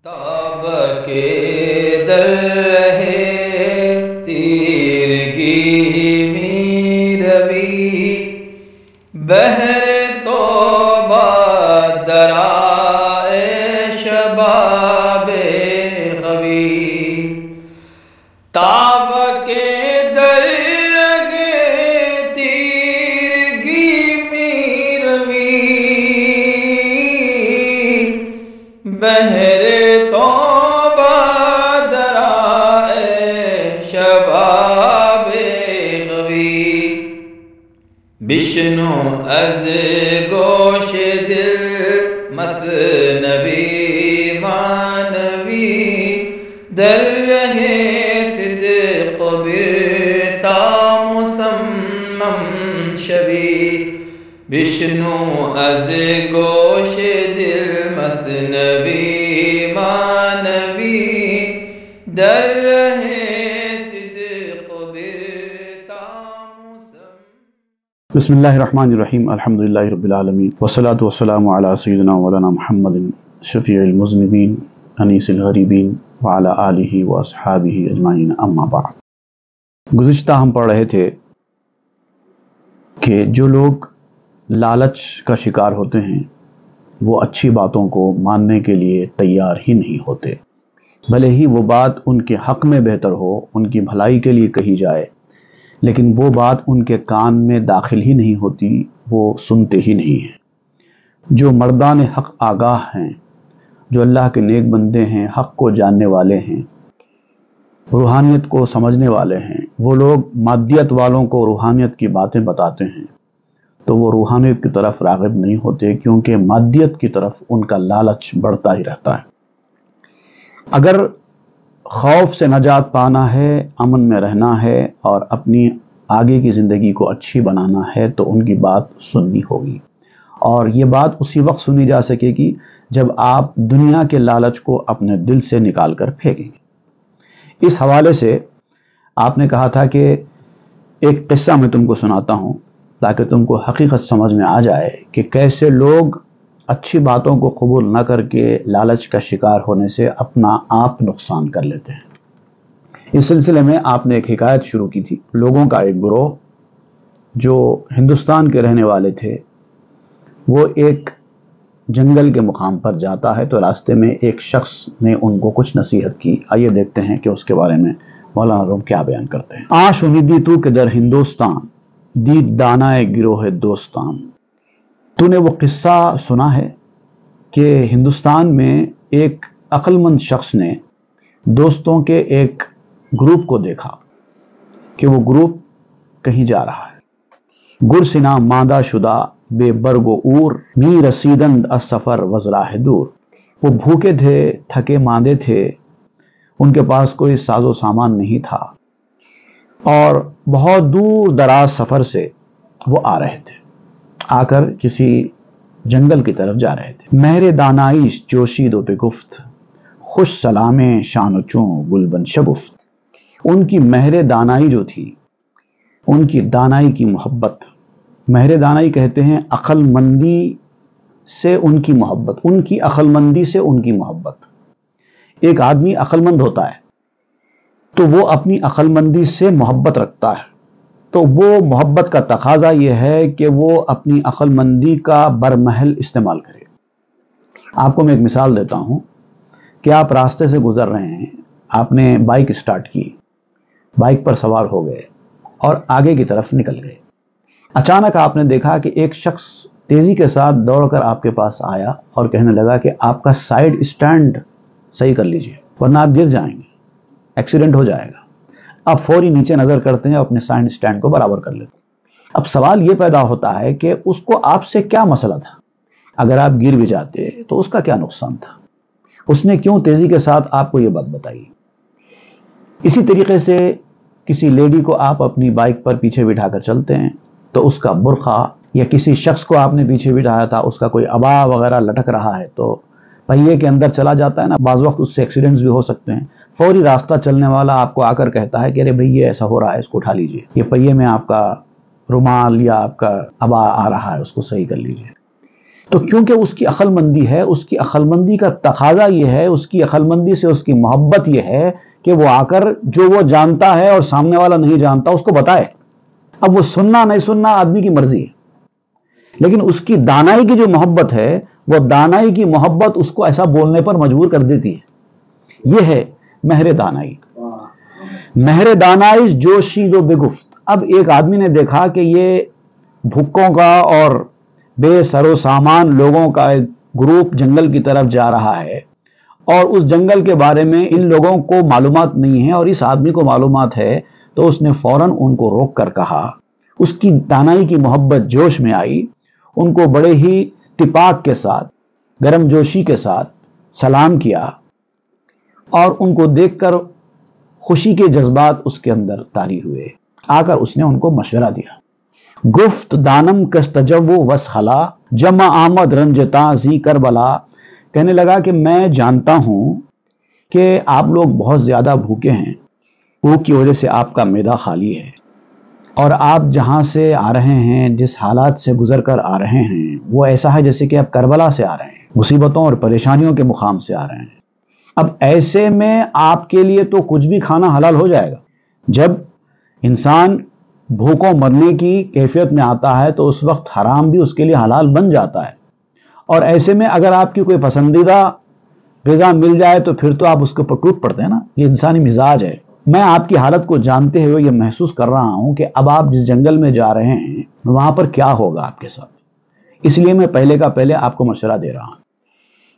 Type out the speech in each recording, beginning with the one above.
تاب کے در رہے تیرگی می روی بہر توبہ درائے شباب غوی تاب کے در رہے تیرگی می روی بہر بشنو از گوش دل مثنوی معنوی در رہے صدق برتا مصمم شوی بشنو از گوش دل مثنوی معنوی در رہے بسم اللہ الرحمن الرحیم الحمدللہ رب العالمین والصلاة والسلام علی سیدنا مولانا محمد شفیع المذنبین انیس الغریبین وعلی آلہ واصحابہ اجمعین اما بعد۔ گزشتہ ہم پڑھ رہے تھے کہ جو لوگ لالچ کا شکار ہوتے ہیں وہ اچھی باتوں کو ماننے کے لیے تیار ہی نہیں ہوتے، بھلے ہی وہ بات ان کے حق میں بہتر ہو، ان کی بھلائی کے لیے کہی جائے، لیکن وہ بات ان کے کان میں داخل ہی نہیں ہوتی، وہ سنتے ہی نہیں ہیں۔ جو مردان حق آگاہ ہیں، جو اللہ کے نیک بندے ہیں، حق کو جاننے والے ہیں، روحانیت کو سمجھنے والے ہیں، وہ لوگ مادیت والوں کو روحانیت کی باتیں بتاتے ہیں تو وہ روحانیت کی طرف راغب نہیں ہوتے، کیونکہ مادیت کی طرف ان کا لالچ بڑھتا ہی رہتا ہے۔ اگر خوف سے نجات پانا ہے، امن میں رہنا ہے اور اپنی آگے کی زندگی کو اچھی بنانا ہے تو ان کی بات سننی ہوگی، اور یہ بات اسی وقت سنی جا سکے گی جب آپ دنیا کے لالچ کو اپنے دل سے نکال کر پھینکیں گے۔ اس حوالے سے آپ نے کہا تھا کہ ایک قصہ میں تم کو سناتا ہوں تاکہ تم کو حقیقت سمجھ میں آ جائے کہ کیسے لوگ اچھی باتوں کو قبول نہ کر کے لالچ کا شکار ہونے سے اپنا آپ نقصان کر لیتے ہیں۔ اس سلسلے میں آپ نے ایک حکایت شروع کی تھی۔ لوگوں کا ایک گروہ جو ہندوستان کے رہنے والے تھے، وہ ایک جنگل کے مقام پر جاتا ہے تو راستے میں ایک شخص نے ان کو کچھ نصیحت کی۔ آئیے دیکھتے ہیں کہ اس کے بارے میں مولانا روم کیا بیان کرتے ہیں۔ آش امیدی تو کہ در ہندوستان دید دانائے گروہ دوستان۔ تو نے وہ قصہ سنا ہے کہ ہندوستان میں ایک عقل مند شخص نے دوستوں کے ایک گروپ کو دیکھا کہ وہ گروپ کہیں جا رہا ہے۔ گرسنا مادہ شدہ بے برگ و اور می رسیدند از سفر وزراہ دور۔ وہ بھوکے تھے، تھکے ماندے تھے، ان کے پاس کوئی ساز و سامان نہیں تھا اور بہت دور دراز سفر سے وہ آ رہے تھے، آ کر کسی جنگل کی طرف جا رہے تھے۔ مہر دانائیش جوشید و بگفت خوش سلامیں شان و چوں گلبن شگفت۔ ان کی مہر دانائی جو تھی، ان کی دانائی کی محبت، مہر دانائی کہتے ہیں عقل مندی سے ان کی محبت، ان کی عقل مندی سے ان کی محبت۔ ایک آدمی عقل مند ہوتا ہے تو وہ اپنی عقل مندی سے محبت رکھتا ہے، تو وہ محبت کا تقاضا یہ ہے کہ وہ اپنی عقل مندی کا برمحل استعمال کرے۔ آپ کو میں ایک مثال دیتا ہوں کہ آپ راستے سے گزر رہے ہیں، آپ نے بائک اسٹارٹ کی، بائک پر سوار ہو گئے اور آگے کی طرف نکل گئے۔ اچانک آپ نے دیکھا کہ ایک شخص تیزی کے ساتھ دوڑ کر آپ کے پاس آیا اور کہنے لگا کہ آپ کا سائیڈ اسٹینڈ صحیح کر لیجئے ورنہ آپ گر جائیں گے، ایکسیڈنٹ ہو جائے گا۔ آپ فوری نیچے نظر کرتے ہیں اور اپنے سائیڈ اسٹینڈ کو برابر کر لیتے ہیں۔ اب سوال یہ پیدا ہوتا ہے کہ اس کو آپ سے کیا مسئلہ تھا؟ اگر آپ گر بھی جاتے تو اس کا کیا نقصان تھا؟ اس نے کیوں تیزی کے ساتھ آپ کو یہ بات بتائی؟ اسی طریقے سے کسی لیڈی کو آپ اپنی بائک پر پیچھے بٹھا کر چلتے ہیں تو اس کا برقع، یا کسی شخص کو آپ نے پیچھے بٹھایا تھا، اس کا کوئی عبا وغیرہ لٹک رہا ہے تو پہیے کے اندر چلا جاتا ہے نا، بعض وقت اس سے ایکسیڈنٹس بھی ہو سکتے ہیں۔ فوری راستہ چلنے والا آپ کو آ کر کہتا ہے کہ ارے بھئی یہ ایسا ہو رہا ہے، اس کو اٹھا لیجئے، یہ پہیے میں آپ کا رومال یا آپ کا عبا آ رہا ہے، اس کو صحیح کر لیجئے۔ تو کیونکہ اس کی عقل مندی ہے، اس کی عقل مندی کا تقاضا یہ ہے، اس کی عقل مندی سے اس کی محبت یہ ہے کہ وہ آ کر جو وہ جانتا ہے اور سامنے والا نہیں جانتا اس کو بتائے۔ اب وہ سننا نہیں سننا آدمی کی مرضی ہے، لیکن اس کی دانائی کی جو محبت ہے، وہ دانائی کی محبت اس کو ایسا بولنے پر مجبور کر دیتی ہے۔ یہ ہے مہر دانائی۔ مہر دانائی جوشید و بگفت۔ اب ایک آدمی نے دیکھا کہ یہ بھکوں کا اور بے سر و سامان لوگوں کا ایک گروپ جنگل کی طرف جا رہا ہے، اور اس جنگل کے بارے میں ان لوگوں کو معلومات نہیں ہے اور اس آدمی کو معلومات ہے، تو اس نے فوراً ان کو روک کر کہا۔ اس کی دانائی کی محبت جوش میں آئی، ان کو بڑے ہی اتفاق کے ساتھ، گرم جوشی کے ساتھ سلام کیا، اور ان کو دیکھ کر خوشی کے جذبات اس کے اندر طاری ہوئے۔ آ کر اس نے ان کو مشورہ دیا۔ گفت دانم کستجو وسخلا جمع آمد رنجتا زی کربلا۔ کہنے لگا کہ میں جانتا ہوں کہ آپ لوگ بہت زیادہ بھوکے ہیں، بھوک کی وجہ سے آپ کا معدہ خالی ہے، اور آپ جہاں سے آ رہے ہیں، جس حالات سے گزر کر آ رہے ہیں، وہ ایسا ہے جیسے کہ آپ کربلا سے آ رہے ہیں، مصیبتوں اور پریشانیوں کے مقام سے آ رہے ہیں۔ اب ایسے میں آپ کے لیے تو کچھ بھی کھانا حلال ہو جائے گا۔ جب انسان بھوکوں مرنے کی کیفیت میں آتا ہے تو اس وقت حرام بھی اس کے لیے حلال بن جاتا ہے، اور ایسے میں اگر آپ کی کوئی پسندیدہ غذا مل جائے تو پھر تو آپ اس کے اوپر ٹوٹ پڑتے ہیں نا۔ یہ انسانی مزاج ہے۔ میں آپ کی حالت کو جانتے ہوئے یہ محسوس کر رہا ہوں کہ اب آپ جس جنگل میں جا رہے ہیں وہاں پر کیا ہوگا آپ کے ساتھ، اس لیے میں پہلے کا پہلے آپ کو مشورہ دے رہا ہوں۔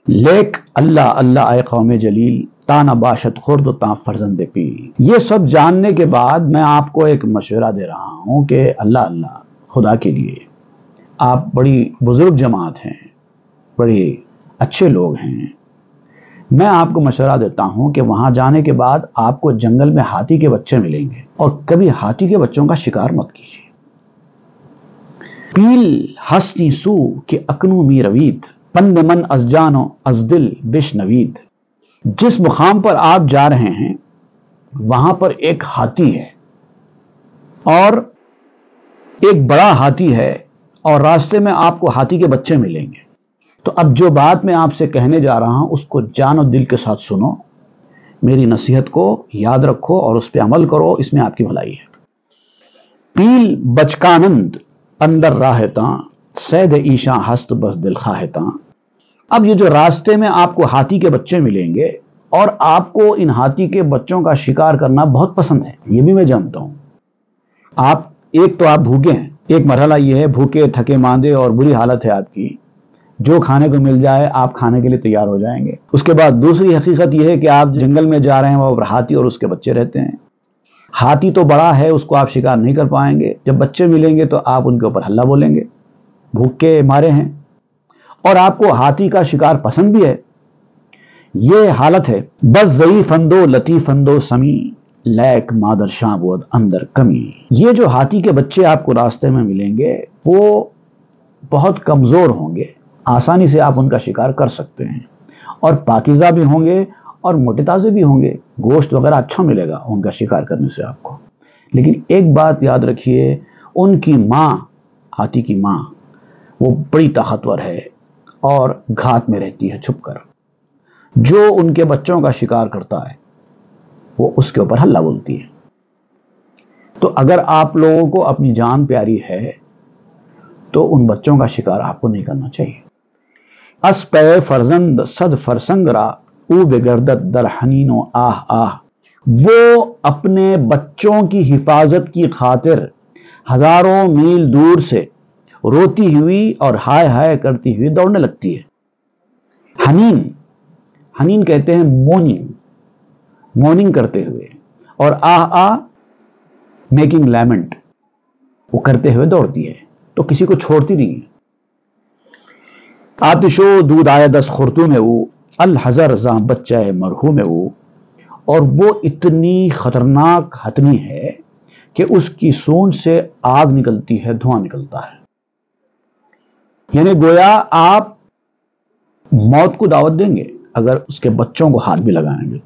لیک اللہ اللہ اے قوم جلیل تا نہ باشد خرد تا فرزند پیل۔ یہ سب جاننے کے بعد میں آپ کو ایک مشورہ دے رہا ہوں کہ اللہ اللہ خدا کے لیے، آپ بڑی بزرگ جماعت ہیں، بڑے اچھے لوگ ہیں، میں آپ کو مشورہ دیتا ہوں کہ وہاں جانے کے بعد آپ کو جنگل میں ہاتھی کے بچے ملیں گے، اور کبھی ہاتھی کے بچوں کا شکار مت کیجیے۔ پیل ہستی سو کہ اکنو می روید پند من از جانو از دل بش نوید۔ جس مقام پر آپ جا رہے ہیں وہاں پر ایک ہاتھی ہے، اور ایک بڑا ہاتھی ہے، اور راستے میں آپ کو ہاتھی کے بچے ملیں گے۔ تو اب جو بات میں آپ سے کہنے جا رہا ہوں اس کو جان و دل کے ساتھ سنو، میری نصیحت کو یاد رکھو اور اس پہ عمل کرو، اس میں آپ کی بھلائی ہے۔ پیل بچکانند اندر راہتاں سید ایشاں ہست بس دل خواہتاں۔ اب یہ جو راستے میں آپ کو ہاتھی کے بچے ملیں گے، اور آپ کو ان ہاتھی کے بچوں کا شکار کرنا بہت پسند ہے، یہ بھی میں جانتا ہوں۔ ایک تو آپ بھوکے ہیں، ایک مرحلہ یہ ہے بھوکے تھکے ماندے اور بری حالت ہے آپ کی، جو کھانے کو مل جائے آپ کھانے کے لیے تیار ہو جائیں گے۔ اس کے بعد دوسری حقیقت یہ ہے کہ آپ جنگل میں جا رہے ہیں، وہاں پر ہاتھی اور اس کے بچے رہتے ہیں۔ ہاتھی تو بڑا ہے، اس کو آپ شکار نہیں کر پائیں گے، جب بچے ملیں گے تو آپ ان کے اوپر حلہ بولیں گے، بھوک کے مارے ہیں، اور آپ کو ہاتھی کا شکار پسند بھی ہے۔ یہ حالت ہے۔ بس ضعیف اندو لطیف اندو سمی لیک مادر شاہ بود اندر کمی۔ یہ جو ہاتھی کے بچے آپ کو راستے میں ملیں گے وہ بہت کمزور ہوں گے، آسانی سے آپ ان کا شکار کر سکتے ہیں، اور پاکیزہ بھی ہوں گے اور موٹے تازے بھی ہوں گے، گوشت وغیرہ اچھا ملے گا ان کا شکار کرنے سے آپ کو۔ لیکن ایک بات یاد رکھیے، ان کی ماں، ہاتھی کی ماں، وہ بڑی طاقتور ہے اور گھات میں رہتی ہے چھپ کر۔ جو ان کے بچوں کا شکار کرتا ہے وہ اس کے اوپر حلہ بولتی ہے۔ تو اگر آپ لوگوں کو اپنی جان پیاری ہے تو ان بچوں کا شکار آپ کو نہیں کرنا چاہیے۔ اس پے فرزند صد فرسنگ را او بگردت در حنین و آہ آہ۔ وہ اپنے بچوں کی حفاظت کی خاطر ہزاروں میل دور سے روتی ہوئی اور ہائے ہائے کرتی ہوئی دوڑنے لگتی ہے۔ حنین، حنین کہتے ہیں مورننگ، مورننگ کرتے ہوئے، اور آہ آہ میکنگ لیمنٹ، وہ کرتے ہوئے دوڑتی ہے، تو کسی کو چھوڑتی نہیں ہے۔ آتشو دودھ آیا دس خرطوں میں وہ الحذر زاں بچہ مرحوم میں وہ، اور وہ اتنی خطرناک ہتھنی ہے کہ اس کی سونڈ سے آگ نکلتی ہے، دھواں نکلتا ہے۔ یعنی گویا آپ موت کو دعوت دیں گے اگر اس کے بچوں کو ہاتھ بھی لگائیں گے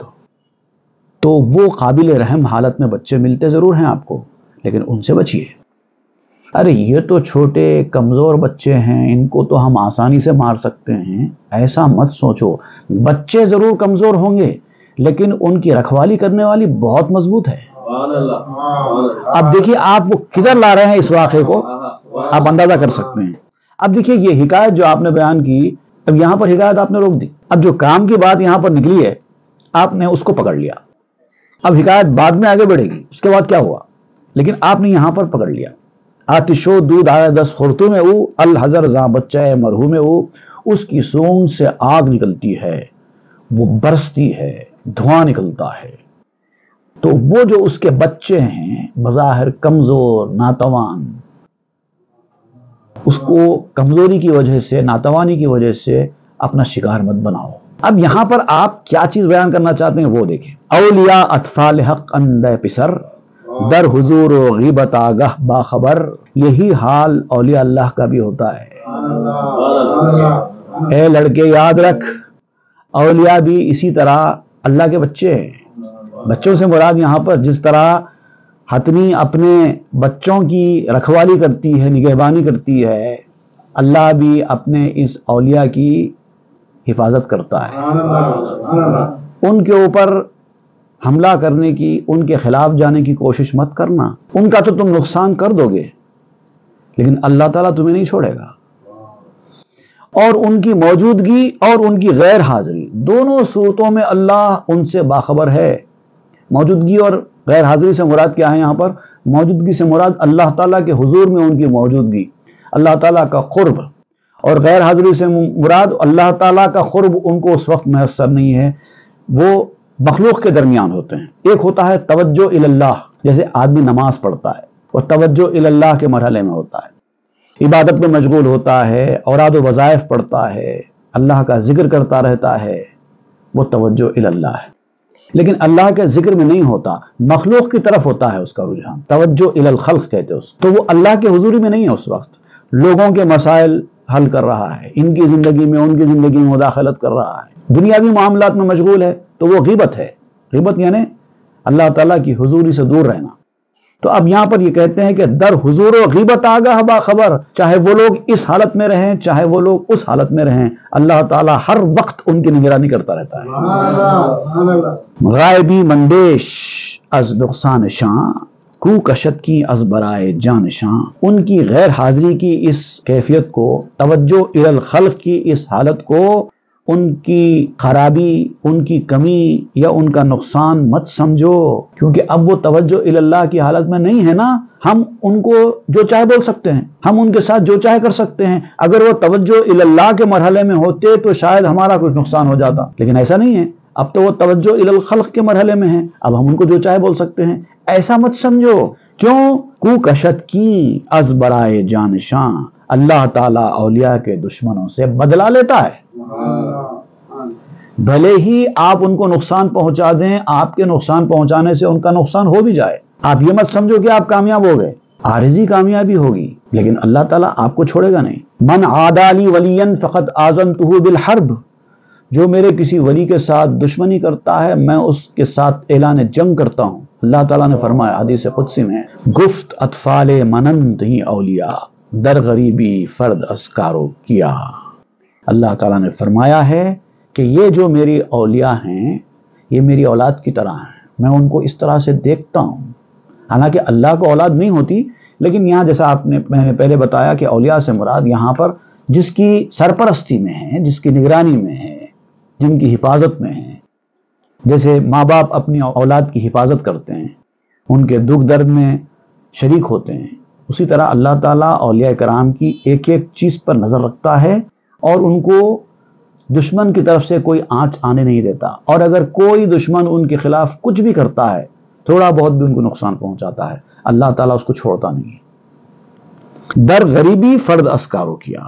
تو وہ قابل رحم حالت میں بچے ملتے ضرور ہیں آپ کو، لیکن ان سے بچیے۔ ارے یہ تو چھوٹے کمزور بچے ہیں، ان کو تو ہم آسانی سے مار سکتے ہیں، ایسا مت سوچو۔ بچے ضرور کمزور ہوں گے لیکن ان کی رکھوالی کرنے والی بہت مضبوط ہے۔ اب دیکھیے آپ وہ کدھر لا رہے ہیں اس واقعے کو، آپ اندازہ کر سکتے ہیں۔ اب دیکھیے یہ حکایت جو آپ نے بیان کی، اب یہاں پر حکایت آپ نے روک دی، اب جو کام کی بات یہاں پر نکلی ہے آپ نے اس کو پکڑ لیا۔ اب حکایت بعد میں آگے بڑھے گی اس کے بعد کیا ہوا، لیکن آپ نے یہاں پر پکڑ لیا۔ آتشو دودھ آیا 10 خرطوں میں او، الحذر زاں بچہ مرحوم او، اس کی سونگ سے آگ نکلتی ہے، وہ برستی ہے، دھواں نکلتا ہے۔ تو وہ جو اس کے بچے ہیں بظاہر کمزور ناتوان، اس کو کمزوری کی وجہ سے، ناتوانی کی وجہ سے اپنا شکار مت بناؤ۔ اب یہاں پر آپ کیا چیز بیان کرنا چاہتے ہیں وہ دیکھیں۔ اولیاء اطفال حق اندے پسر، در حضور و غیبت آگاہ باخبر، یہی حال اولیاء اللہ کا بھی ہوتا ہے۔ اے لڑکے یاد رکھ، اولیاء بھی اسی طرح اللہ کے بچے ہیں۔ بچوں سے مراد یہاں پر جس طرح حتمی اپنے بچوں کی رکھوالی کرتی ہے، نگہبانی کرتی ہے، اللہ بھی اپنے اس اولیاء کی حفاظت کرتا ہے۔ ان کے اوپر حملہ کرنے کی، ان کے خلاف جانے کی کوشش مت کرنا، ان کا تو تم نقصان کر دو گے لیکن اللہ تعالیٰ تمہیں نہیں چھوڑے گا۔ اور ان کی موجودگی اور ان کی غیر حاضری، دونوں صورتوں میں اللہ ان سے باخبر ہے۔ موجودگی اور غیر حاضری سے مراد کیا ہے؟ یہاں پر موجودگی سے مراد اللہ تعالیٰ کے حضور میں ان کی موجودگی، اللہ تعالیٰ کا قرب، اور غیر حاضری سے مراد اللہ تعالیٰ کا قرب ان کو اس وقت میسر نہیں ہے، وہ مخلوق کے درمیان ہوتے ہیں۔ ایک ہوتا ہے توجہ اللہ، جیسے آدمی نماز پڑھتا ہے وہ توجہ اللہ کے مرحلے میں ہوتا ہے، عبادت میں مشغول ہوتا ہے، اوراد و وظائف پڑھتا ہے، اللہ کا ذکر کرتا رہتا ہے، وہ توجہ اللہ ہے۔ لیکن اللہ کے ذکر میں نہیں ہوتا، مخلوق کی طرف ہوتا ہے اس کا رجحان، توجہ الخلق کہتے ہیں اس کو۔ تو وہ اللہ کے حضوری میں نہیں ہے، اس وقت لوگوں کے مسائل حل کر رہا ہے، ان کی زندگی میں ان کی زندگی میں مداخلت کر رہا ہے، دنیاوی معاملات میں مشغول ہے، تو وہ غیبت ہے۔ غیبت یعنی اللہ تعالیٰ کی حضوری سے دور رہنا۔ تو اب یہاں پر یہ کہتے ہیں کہ در حضور و غیبت آگاہ باخبر، چاہے وہ لوگ اس حالت میں رہیں چاہے وہ لوگ اس حالت میں رہیں، اللہ تعالیٰ ہر وقت ان کی نگرانی کرتا رہتا ہے۔ غائبی مندیش از نقصان شاں، کو کشت کی از برائے جانشاں، ان کی غیر حاضری کی اس کیفیت کو، توجہ الخلق کی اس حالت کو، ان کی خرابی، ان کی کمی یا ان کا نقصان مت سمجھو، کیونکہ اب وہ توجہ اللہ کی حالت میں نہیں ہے نا۔ ہم ان کو جو چاہے بول سکتے ہیں، ہم ان کے ساتھ جو چاہے کر سکتے ہیں۔ اگر وہ توجہ اللہ کے مرحلے میں ہوتے تو شاید ہمارا کچھ نقصان ہو جاتا، لیکن ایسا نہیں ہے۔ اب تو وہ توجہ الخلق کے مرحلے میں ہیں، اب ہم ان کو جو چاہے بول سکتے ہیں، ایسا مت سمجھو۔ کیوں؟ کو کشت کی از برائے جانشاں، اللہ تعالیٰ اولیاء کے دشمنوں سے بدلہ لیتا ہے۔ بھلے ہی آپ ان کو نقصان پہنچا دیں، آپ کے نقصان پہنچانے سے ان کا نقصان ہو بھی جائے، آپ یہ مت سمجھو کہ آپ کامیاب ہو گئے، عارضی کامیابی ہوگی، لیکن اللہ تعالیٰ آپ کو چھوڑے گا نہیں۔ من عادی لی ولیا فقد آذنتہ بالحرب، جو میرے کسی ولی کے ساتھ دشمنی کرتا ہے میں اس کے ساتھ اعلان جنگ کرتا ہوں۔ اللہ تعالیٰ نے فرمایا حدیث قدسی میں، گفت اطفال منند ہی اولیاء، در غریبی فرد اسکارو کیا۔ اللہ تعالیٰ نے فرمایا ہے کہ یہ جو میری اولیاء ہیں یہ میری اولاد کی طرح ہیں، میں ان کو اس طرح سے دیکھتا ہوں۔ حالانکہ اللہ کو اولاد نہیں ہوتی، لیکن یہاں جیسا میں نے پہلے بتایا کہ اولیاء سے مراد یہاں پر جس کی سرپرستی میں ہیں، جس کی نگرانی میں ہیں، جن کی حفاظت میں ہیں، جیسے ماں باپ اپنی اولاد کی حفاظت کرتے ہیں، ان کے دکھ درد میں شریک ہوتے ہیں، اسی طرح اللہ تعالیٰ اولیاء کرام کی ایک ایک چیز پر نظر رکھتا ہے اور ان کو دشمن کی طرف سے کوئی آنچ آنے نہیں دیتا، اور اگر کوئی دشمن ان کے خلاف کچھ بھی کرتا ہے، تھوڑا بہت بھی ان کو نقصان پہنچاتا ہے، اللہ تعالیٰ اس کو چھوڑتا نہیں ہے۔ در غریبی فرد اسکارو کیا،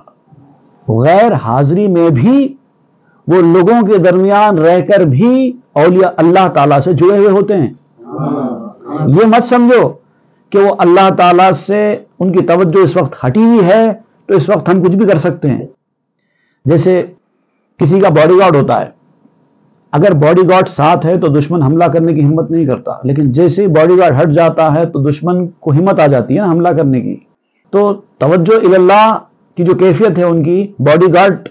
غیر حاضری میں بھی وہ لوگوں کے درمیان رہ کر بھی اولیاء اللہ تعالیٰ سے جڑے ہوئے ہوتے ہیں۔ یہ مت سمجھو کہ وہ اللہ تعالیٰ سے ان کی توجہ اس وقت ہٹی ہوئی ہے تو اس وقت ہم کچھ بھی کر سکتے ہیں۔ جیسے کسی کا باڈی گارڈ ہوتا ہے، اگر باڈی گارڈ ساتھ ہے تو دشمن حملہ کرنے کی ہمت نہیں کرتا، لیکن جیسے ہی باڈی گارڈ ہٹ جاتا ہے تو دشمن کو ہمت آ جاتی ہے نا حملہ کرنے کی۔ تو توجہ اللہ کی جو کیفیت ہے ان کی باڈی گارڈ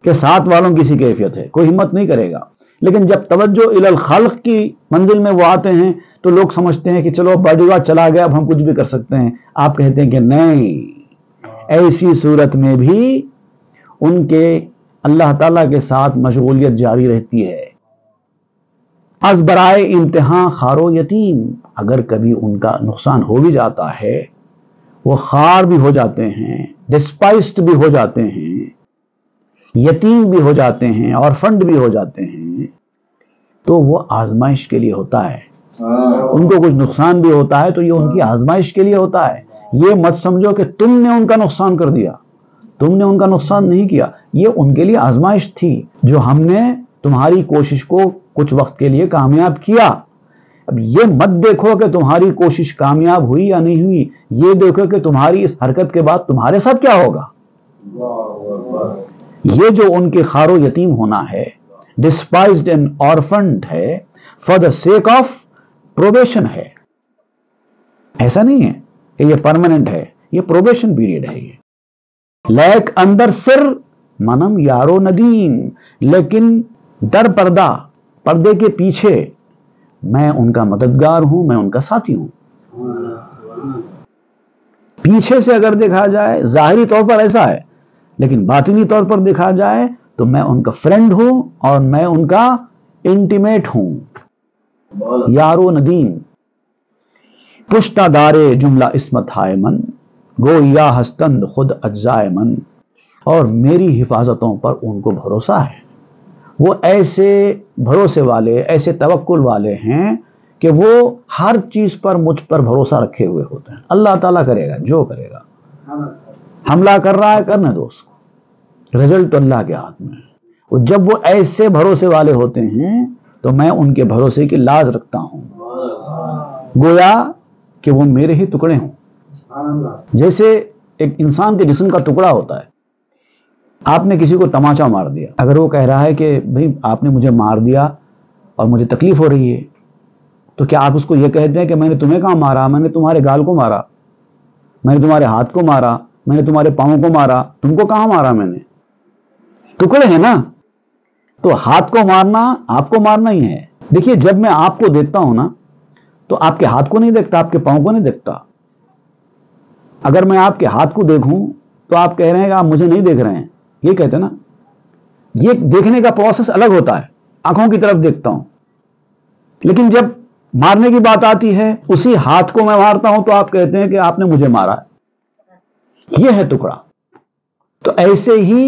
کے ساتھ والوں کی سی کیفیت ہے، کوئی ہمت نہیں کرے گا. لیکن جب توجہ الخلق کی منزل میں وہ آتے ہیں تو لوگ سمجھتے ہیں کہ چلو باڈی گارڈ چلا گیا، اب ہم کچھ بھی کر سکتے ہیں. آپ کہتے ہیں کہ نہیں، ایسی صورت میں بھی ان کے اللہ تعالیٰ کے ساتھ مشغولیت جاری رہتی ہے. از برائے امتحان خار و یتیم، اگر کبھی ان کا نقصان ہو بھی جاتا ہے، وہ خار بھی ہو جاتے ہیں، ڈسپائسڈ بھی ہو جاتے ہیں، یتیم بھی ہو جاتے ہیں، اور فنڈ بھی ہو جاتے ہیں، تو وہ آزمائش کے لیے ہوتا ہے. ان کو کچھ نقصان بھی ہوتا ہے تو یہ ان کی آزمائش کے لیے ہوتا ہے. یہ مت سمجھو کہ تم نے ان کا نقصان کر دیا، تم نے ان کا نقصان نہیں کیا، یہ ان کے لیے آزمائش تھی جو ہم نے تمہاری کوشش کو کچھ وقت کے لیے کامیاب کیا. اب یہ مت دیکھو کہ تمہاری کوشش کامیاب ہوئی یا نہیں ہوئی، یہ دیکھو کہ تمہاری اس حرکت کے بعد تمہارے ساتھ کیا ہوگا. یہ جو ان کے خار و یتیم ہونا ہے، ڈسپائزڈ اینڈ آرفنڈ ہے، for the sake of probation ہے. ایسا نہیں ہے کہ یہ پرماننٹ ہے، یہ پروبیشن پیریڈ ہے. یہ لیک اندر سر منم یارو ندیم، لیکن در پردہ، پردے کے پیچھے میں ان کا مددگار ہوں، میں ان کا ساتھی ہوں. پیچھے سے اگر دیکھا جائے ظاہری طور پر ایسا ہے، لیکن باطنی طور پر دیکھا جائے تو میں ان کا فرینڈ ہوں اور میں ان کا انٹیمیٹ ہوں. یارو ندیم پشتہ دارے جملہ اسمت ہائے من، گو یا ہستند خود اجزائے من. اور میری حفاظتوں پر ان کو بھروسہ ہے. وہ ایسے بھروسے والے، ایسے توکل والے ہیں کہ وہ ہر چیز پر مجھ پر بھروسہ رکھے ہوئے ہوتے ہیں. اللہ تعالیٰ کرے گا جو کرے گا، حملہ کر رہا ہے کرنے دو اس کو، رزلٹ اللہ کے ہاتھ میں. اور جب وہ ایسے بھروسے والے ہوتے ہیں تو میں ان کے بھروسے کی لاز رکھتا ہوں، گویا کہ وہ میرے ہی ٹکڑے ہوں. جیسے ایک انسان کے جسم کا ٹکڑا ہوتا ہے، آپ نے کسی کو تماچا مار دیا، اگر وہ کہہ رہا ہے کہ بھئی آپ نے مجھے مار دیا اور مجھے تکلیف ہو رہی ہے، تو کیا آپ اس کو یہ کہتے ہیں کہ میں نے تمہیں کہاں مارا، میں نے تمہارے گال کو مارا، میں نے تمہارے ہاتھ کو مارا، میں نے تمہارے پاؤں کو مارا، تم کو کہاں مارا میں نے؟ ٹکڑے ہیں نا. تو ہاتھ کو مارنا آپ کو مارنا ہی ہے. دیکھیے جب میں آپ کو دیکھتا ہوں نا تو آپ کے ہاتھ کو نہیں دیکھتا، آپ کے پاؤں کو نہیں دیکھتا. اگر میں آپ کے ہاتھ کو دیکھوں تو آپ کہہ رہے ہیں کہ آپ مجھے نہیں دیکھ رہے ہیں، یہ کہتے ہیں نا. یہ دیکھنے کا پروسیس الگ ہوتا ہے، آنکھوں کی طرف دیکھتا ہوں. لیکن جب مارنے کی بات آتی ہے، اسی ہاتھ کو میں مارتا ہوں تو آپ کہتے ہیں کہ آپ نے مجھے مارا. یہ ہے ٹکڑا. تو ایسے ہی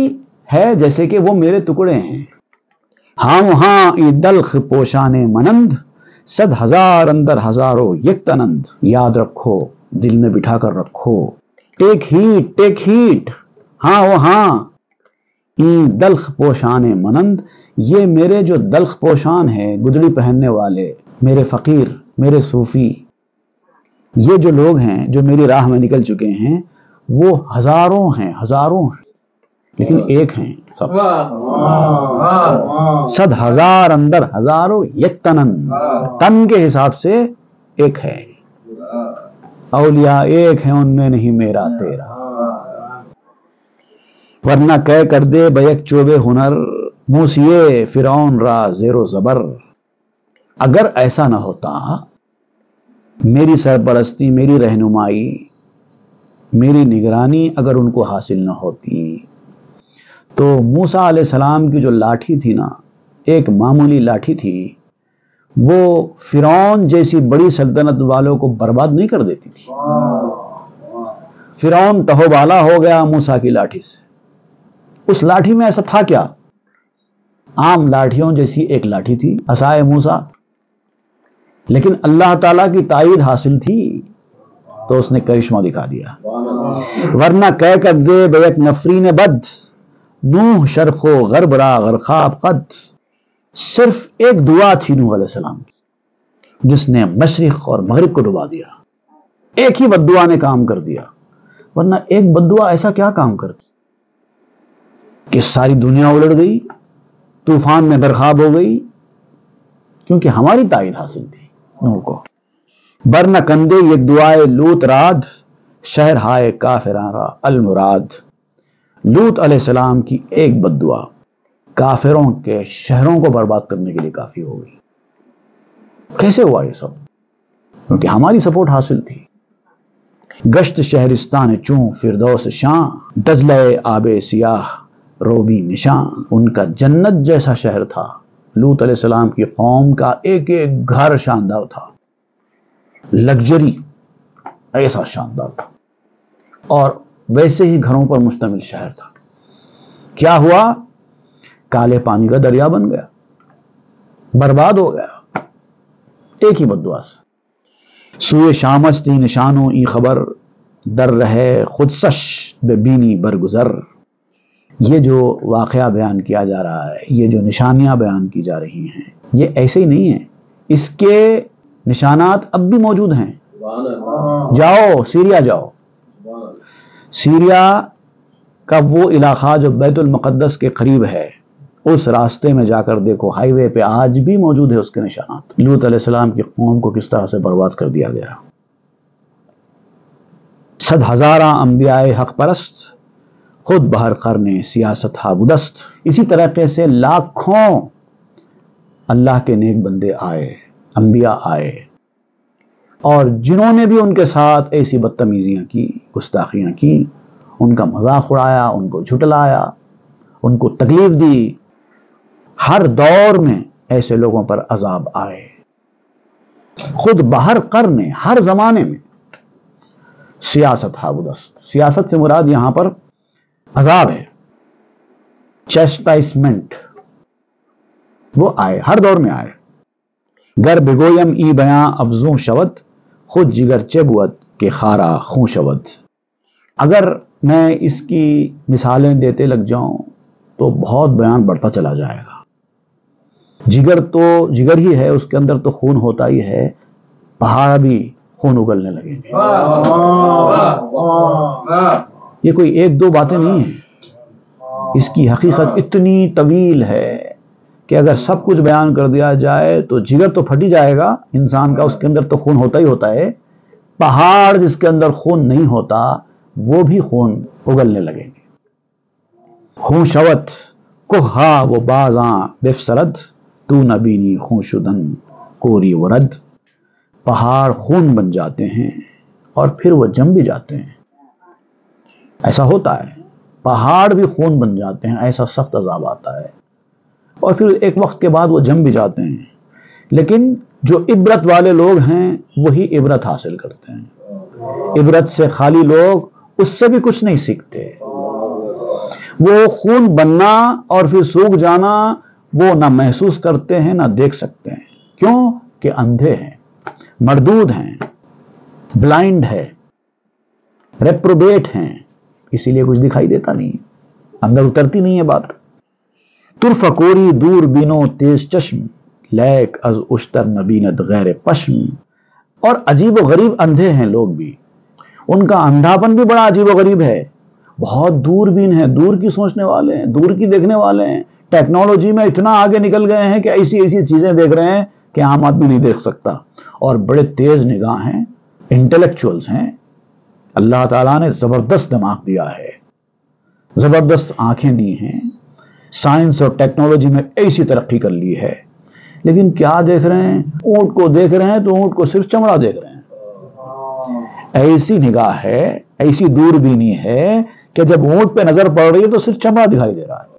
ہے جیسے کہ وہ میرے ٹکڑے ہیں. ہاں وہاں دلخ پوشانے منند، صد ہزار اندر ہزاروں یک تنند. یاد رکھو، دل میں بٹھا کر رکھو. ٹیک ہیٹ، ٹیک ہیٹ. ہاں وہاں دلخ پوشانے منند، یہ میرے جو دلخ پوشان ہیں، گدڑی پہننے والے، میرے فقیر، میرے صوفی، یہ جو لوگ ہیں جو میری راہ میں نکل چکے ہیں، وہ ہزاروں ہیں، ہزاروں ہیں، لیکن ایک ہیں سب. صد ہزار اندر ہزاروں یک تنن، تن کے حساب سے ایک ہے. اولیاء ایک ہیں، ان میں نہیں میرا تیرا. ورنہ کہہ کر دے بیک چوبے ہنر، موسیے فرعون را زیر و زبر. اگر ایسا نہ ہوتا، میری سرپرستی، میری رہنمائی، میری نگرانی اگر ان کو حاصل نہ ہوتی تو موسیٰ علیہ السلام کی جو لاٹھی تھی نا، ایک معمولی لاٹھی تھی، وہ فرعون جیسی بڑی سلطنت والوں کو برباد نہیں کر دیتی تھی. فرعون تہو بالا ہو گیا موسیٰ کی لاٹھی سے. اس لاٹھی میں ایسا تھا کیا؟ عام لاٹھیوں جیسی ایک لاٹھی تھی، عصائے موسیٰ، لیکن اللہ تعالیٰ کی تائید حاصل تھی تو اس نے کرشمہ دکھا دیا. ورنہ کہہ کر دے بیک نفرین بد، نوح شرق و غرب را غرخاب قد. صرف ایک دعا تھی نوح علیہ السلام کی جس نے مشرق اور مغرب کو ڈبا دیا. ایک ہی بد دعا نے کام کر دیا. ورنہ ایک بد دعا ایسا کیا کام کرتی کہ ساری دنیا الٹ گئی، طوفان میں برخاب ہو گئی، کیونکہ ہماری تائید حاصل تھی نوح کو. برنہ کندے یک دعائے لوت راد، شہر ہائے کافراں را المراد۔ لوط علیہ السلام کی ایک بد دعا کافروں کے شہروں کو برباد کرنے کے لیے کافی ہو گئی۔ کیسے ہوا یہ سب؟ کیونکہ ہماری سپورٹ حاصل تھی۔ گشت شہرستان چوں فردوس شاں، دزلہ آب سیاہ روبی نشاں۔ ان کا جنت جیسا شہر تھا۔ لوط علیہ السلام کی قوم کا ایک ایک گھر شاندار تھا، لگژری ایسا شاندار تھا، اور ویسے ہی گھروں پر مشتمل شہر تھا۔ کیا ہوا؟ کالے پانی کا دریا بن گیا، برباد ہو گیا ایک ہی بد دعا سے۔ سوئے شامست ای نشانوں ای خبر، در رہے خودسش بے بینی برگزر۔ یہ جو واقعہ بیان کیا جا رہا ہے، یہ جو نشانیاں بیان کی جا رہی ہیں، یہ ایسے ہی نہیں ہیں، اس کے نشانات اب بھی موجود ہیں۔ جاؤ سیریا، جاؤ سیریا کا وہ علاقہ جو بیت المقدس کے قریب ہے، اس راستے میں جا کر دیکھو، ہائی وے پہ آج بھی موجود ہے اس کے نشانات۔ لوط علیہ السلام کی قوم کو کس طرح سے برباد کر دیا گیا۔ 100,000 انبیاء حق پرست، خود بہر قرن سیاست ہابدست۔ اسی طریقے سے لاکھوں اللہ کے نیک بندے آئے، انبیاء آئے، اور جنہوں نے بھی ان کے ساتھ ایسی بدتمیزیاں کی، گستاخیاں کی، ان کا مذاق اڑایا، ان کو جھٹلایا، ان کو تکلیف دی، ہر دور میں ایسے لوگوں پر عذاب آئے۔ خود بہر قرن، ہر زمانے میں سیاست ہابدست۔ سیاست سے مراد یہاں پر عذاب ہے، چیسٹائسمنٹ، وہ آئے، ہر دور میں آئے۔ گر بگویم ای بیاں افزوں شود، خود جگر چے بود کہ خارا خوں شود۔ اگر میں اس کی مثالیں دیتے لگ جاؤں تو بہت بیان بڑھتا چلا جائے گا۔ جگر تو جگر ہی ہے، اس کے اندر تو خون ہوتا ہی ہے، پہاڑ بھی خون اگلنے لگیں گے۔ یہ کوئی ایک دو باتیں نہیں ہیں، اس کی حقیقت اتنی طویل ہے کہ اگر سب کچھ بیان کر دیا جائے تو جگر تو پھٹ ہی جائے گا انسان کا، اس کے اندر تو خون ہوتا ہی ہوتا ہے۔ پہاڑ جس کے اندر خون نہیں ہوتا وہ بھی خون اگلنے لگیں گے۔ خون شوت کوہا وہ بازاں بفسرد، تو نبینی خون شدن کوری ورد۔ پہاڑ خون بن جاتے ہیں اور پھر وہ جم بھی جاتے ہیں، ایسا ہوتا ہے، پہاڑ بھی خون بن جاتے ہیں، ایسا سخت عذاب آتا ہے، اور پھر ایک وقت کے بعد وہ جم بھی جاتے ہیں۔ لیکن جو عبرت والے لوگ ہیں وہی عبرت حاصل کرتے ہیں۔ عبرت سے خالی لوگ اس سے بھی کچھ نہیں سیکھتے۔ وہ خون بننا اور پھر سوکھ جانا وہ نہ محسوس کرتے ہیں نہ دیکھ سکتے ہیں۔ کیوں؟ کہ اندھے ہیں، مردود ہیں، بلائنڈ ہے، ریپروبیٹ ہیں، اسی لیے کچھ دکھائی دیتا نہیں، اندر اترتی نہیں ہے بات۔ ترفکوری دور بینو تیز چشم، لیک از اشتر نبیند غیر پشم۔ اور عجیب و غریب اندھے ہیں لوگ بھی، ان کا اندھاپن بھی بڑا عجیب و غریب ہے، بہت دور بین ہیں، دور کی سوچنے والے ہیں، دور کی دیکھنے والے ہیں، ٹیکنالوجی میں اتنا آگے نکل گئے ہیں کہ ایسی ایسی چیزیں دیکھ رہے ہیں کہ عام آدمی نہیں دیکھ سکتا، اور بڑے تیز نگاہ ہیں، انٹلیکچوئلز ہیں۔ اللہ تعالیٰ نے زبردست دماغ دیا ہے، زبردست آنکھیں دی ہیں، سائنس اور ٹیکنالوجی میں ایسی ترقی کر لی ہے، لیکن کیا دیکھ رہے ہیں؟ اونٹ کو دیکھ رہے ہیں تو اونٹ کو صرف چمڑا دیکھ رہے ہیں۔ ایسی نگاہ ہے، ایسی دور بینی ہے کہ جب اونٹ پہ نظر پڑ رہی ہے تو صرف چمڑا دکھائی دے رہا ہے۔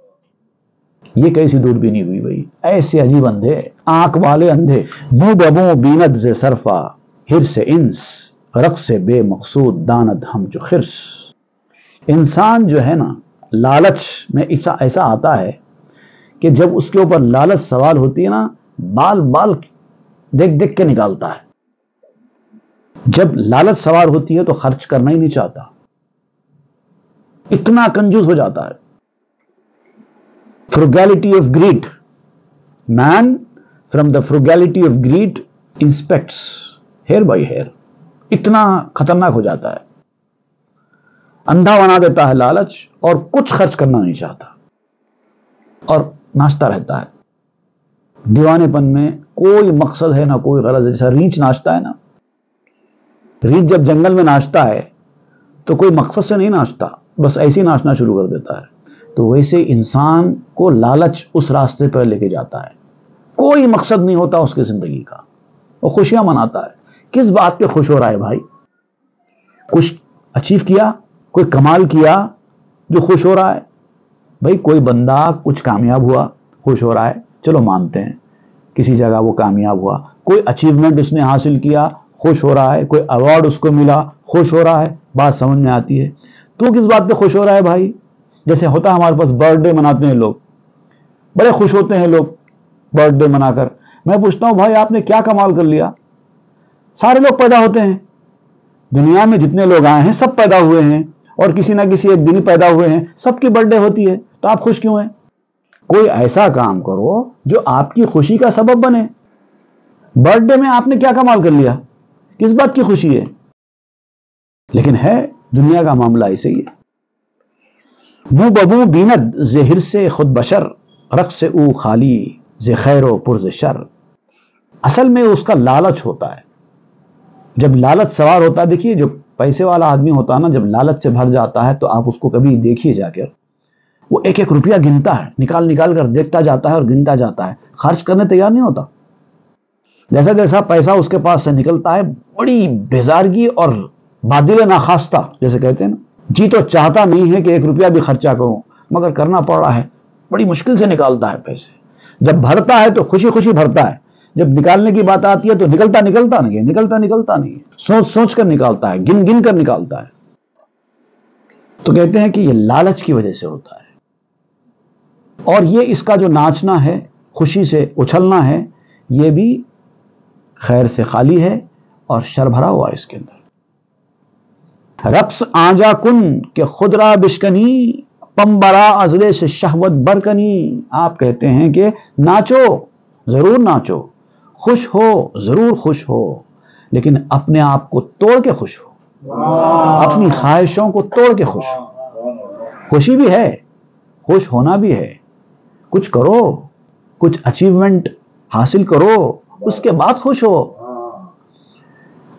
یہ کیسی دور بینی ہوئی بھائی؟ ایسے عجیب اندھے، آنکھ والے اندھے۔ منہ ببوں بیند ز صرفا، ہرس انس رقص بے مقصود داند ہم جو خرس۔ انسان جو ہے نا، لالچ میں ایسا آتا ہے کہ جب اس کے اوپر لالچ سوال ہوتی ہے نا، بال بال دیکھ دیکھ کے نکالتا ہے۔ جب لالچ سوار ہوتی ہے تو خرچ کرنا ہی نہیں چاہتا، اتنا کنجوس ہو جاتا ہے۔ frugality of greed, man from the frugality of greed inspects hair by hair، اتنا خطرناک ہو جاتا ہے، اندھا بنا دیتا ہے لالچ، اور کچھ خرچ کرنا نہیں چاہتا اور ناچتا رہتا ہے۔ دیوانے پن میں کوئی مقصد ہے نہ کوئی غرض ہے۔ جیسا ریچھ ناچتا ہے نا، ریچھ جب جنگل میں ناچتا ہے تو کوئی مقصد سے نہیں ناچتا، بس ایسے ہی ناچنا شروع کر دیتا ہے۔ تو ویسے انسان کو لالچ اس راستے پر لے کے جاتا ہے، کوئی مقصد نہیں ہوتا اس کی زندگی کا، وہ خوشیاں مناتا ہے۔ کس بات پہ خوش ہو رہا ہے بھائی؟ کچھ اچیو کیا، کوئی کمال کیا جو خوش ہو رہا ہے؟ بھائی کوئی بندہ کچھ کامیاب ہوا، خوش ہو رہا ہے، چلو مانتے ہیں کسی جگہ وہ کامیاب ہوا، کوئی اچیومنٹ اس نے حاصل کیا، خوش ہو رہا ہے، کوئی ایوارڈ اس کو ملا، خوش ہو رہا ہے، بات سمجھ میں آتی ہے۔ تو کس بات پہ خوش ہو رہا ہے بھائی؟ جیسے ہوتا ہے ہمارے پاس برتھ ڈے مناتے ہیں لوگ، بڑے خوش ہوتے ہیں لوگ برتھ ڈے منا کر۔ میں پوچھتا ہوں بھائی آپ نے کیا کمال کر لیا؟ سارے لوگ پیدا ہوتے ہیں، دنیا میں جتنے لوگ آئے ہیں سب پیدا ہوئے ہیں، اور کسی نہ کسی ایک دن پیدا ہوئے ہیں، سب کی برتھ ڈے ہوتی ہے، تو آپ خوش کیوں ہیں؟ کوئی ایسا کام کرو جو آپ کی خوشی کا سبب بنے۔ برتھ ڈے میں آپ نے کیا کمال کر لیا؟ کس بات کی خوشی ہے؟ لیکن ہے دنیا کا معاملہ ایسے ہی ہے۔ منہ ببو بیند زہر سے خود بشر، رقص سے او خالی ز خیر و پرز شر۔ اصل میں اس کا لالچ ہوتا ہے۔ جب لالچ سوار ہوتا ہے، دیکھیے جو پیسے والا آدمی ہوتا ہے نا، جب لالچ سے بھر جاتا ہے تو آپ اس کو کبھی دیکھیے جا کر، وہ ایک ایک روپیہ گنتا ہے، نکال نکال کر دیکھتا جاتا ہے اور گنتا جاتا ہے، خرچ کرنے تیار نہیں ہوتا۔ جیسا جیسا پیسہ اس کے پاس سے نکلتا ہے، بڑی بیزارگی اور بادل ناخواستہ جیسے کہتے ہیں نا، جی تو چاہتا نہیں ہے کہ ایک روپیہ بھی خرچہ کروں، مگر کرنا پڑ رہا ہے، بڑی مشکل سے نکالتا ہے پیسے۔ جب بھرتا ہے تو خوشی خوشی بھرتا ہے، جب نکالنے کی بات آتی ہے تو نکلتا نہیں، سوچ سوچ کر نکالتا ہے، گن گن کر نکالتا ہے۔ تو کہتے ہیں کہ یہ لالچ کی وجہ سے ہوتا ہے، اور یہ اس کا جو ناچنا ہے، خوشی سے اچھلنا ہے، یہ بھی خیر سے خالی ہے اور شر بھرا ہوا ہے اس کے اندر۔ رقص آنجا کن کہ خود را بشکنی، پمبرا ازلے سے شہوت برکنی۔ آپ کہتے ہیں کہ ناچو، ضرور ناچو، خوش ہو، ضرور خوش ہو، لیکن اپنے آپ کو توڑ کے خوش ہو، اپنی خواہشوں کو توڑ کے خوش ہو۔ خوشی بھی ہے، خوش ہونا بھی ہے، کچھ کرو، کچھ اچیومنٹ حاصل کرو، اس کے بعد خوش ہو۔